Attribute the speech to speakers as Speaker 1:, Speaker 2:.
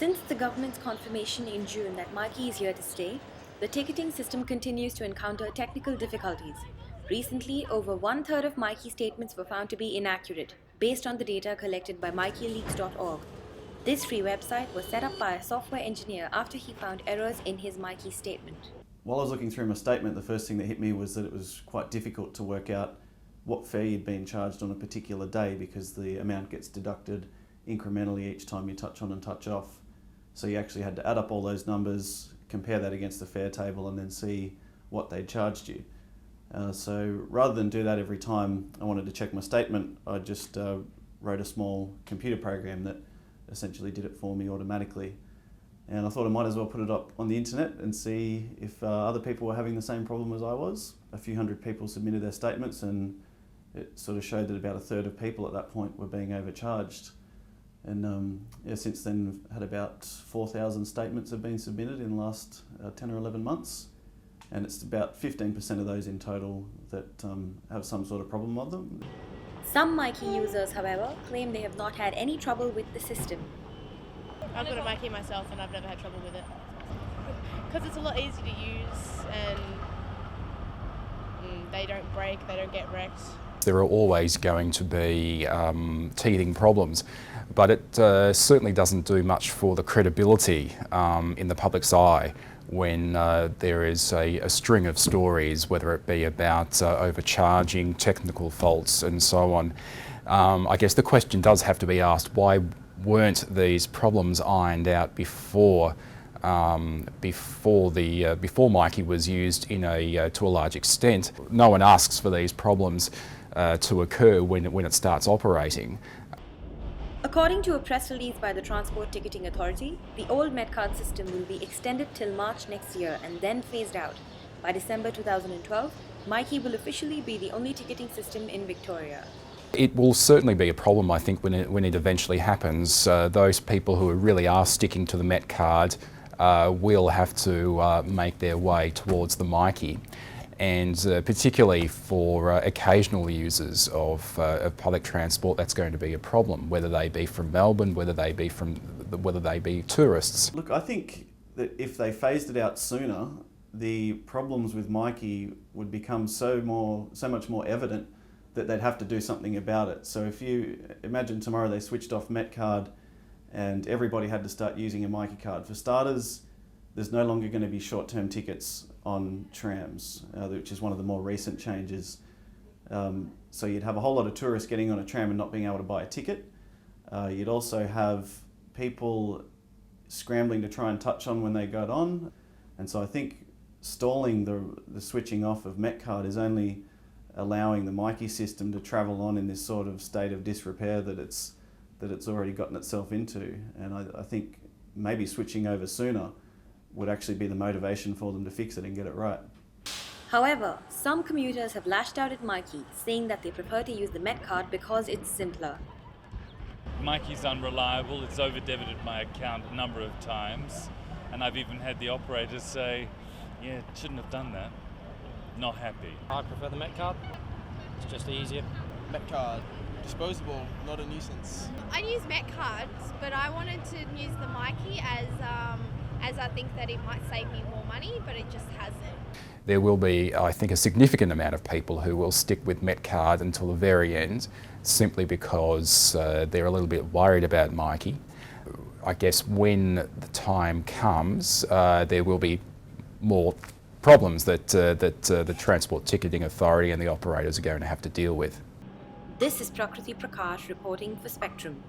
Speaker 1: Since the government's confirmation in June that Myki is here to stay, the ticketing system continues to encounter technical difficulties. Recently, over one-third of Myki statements were found to be inaccurate, based on the data collected by MykiLeaks.org. This free website was set up by a software engineer after he found errors in his Myki statement.
Speaker 2: While I was looking through my statement, the first thing that hit me was that it was quite difficult to work out what fare you'd been charged on a particular day because the amount gets deducted incrementally each time you touch on and touch off. So you actually had to add up all those numbers, compare that against the fare table and then see what they'd charged you. So rather than do that every time I wanted to check my statement, I just wrote a small computer program that essentially did it for me automatically. And I thought I might as well put it up on the internet and see if other people were having the same problem as I was. A few hundred people submitted their statements and it sort of showed that about a third of people at that point were being overcharged. And since then had about 4,000 statements have been submitted in the last 10 or 11 months. And it's about 15% of those in total that have some sort of problem with them.
Speaker 1: Some Myki users, however, claim they have not had any trouble with the system.
Speaker 3: I've got a Myki myself and I've never had trouble with it. Because it's a lot easier to use and they don't break, they don't get wrecked.
Speaker 4: There are always going to be teething problems, but it certainly doesn't do much for the credibility in the public's eye when there is a string of stories, whether it be about overcharging, technical faults and so on. I guess the question does have to be asked, why weren't these problems ironed out before Myki was used to a large extent? No one asks for these problems to occur when it starts operating.
Speaker 1: According to a press release by the Transport Ticketing Authority, the old Metcard system will be extended till March next year and then phased out. By December 2012, Myki will officially be the only ticketing system in Victoria.
Speaker 4: It will certainly be a problem, I think, when it eventually happens. Those people who really are sticking to the Metcard will have to make their way towards the Myki. And particularly for occasional users of public transport, that's going to be a problem, whether they be from Melbourne, whether they be tourists.
Speaker 2: Look, I think that if they phased it out sooner, the problems with Myki would become so much more evident that they'd have to do something about it. So if you imagine tomorrow they switched off Metcard and everybody had to start using a Myki card. For starters, there's no longer going to be short-term tickets on trams, which is one of the more recent changes. So you'd have a whole lot of tourists getting on a tram and not being able to buy a ticket. You'd also have people scrambling to try and touch on when they got on. And so I think stalling the switching off of Metcard is only allowing the Myki system to travel on in this sort of state of disrepair that it's already gotten itself into. And I think maybe switching over sooner would actually be the motivation for them to fix it and get it right.
Speaker 1: However, some commuters have lashed out at Myki, saying that they prefer to use the Metcard because it's simpler.
Speaker 5: Myki's unreliable, it's over-debited my account a number of times, and I've even had the operator say, yeah, shouldn't have done that. Not happy.
Speaker 6: I prefer the Metcard. It's just easier.
Speaker 7: Metcard, disposable, not a nuisance.
Speaker 3: I use Metcards, but I wanted to use the Myki as I think that it might save me more money, but it just hasn't.
Speaker 4: There will be, I think, a significant amount of people who will stick with Metcard until the very end, simply because they're a little bit worried about Myki. I guess when the time comes, there will be more problems that the Transport Ticketing Authority and the operators are going to have to deal with.
Speaker 1: This is Prakriti Prakash reporting for Spectrum.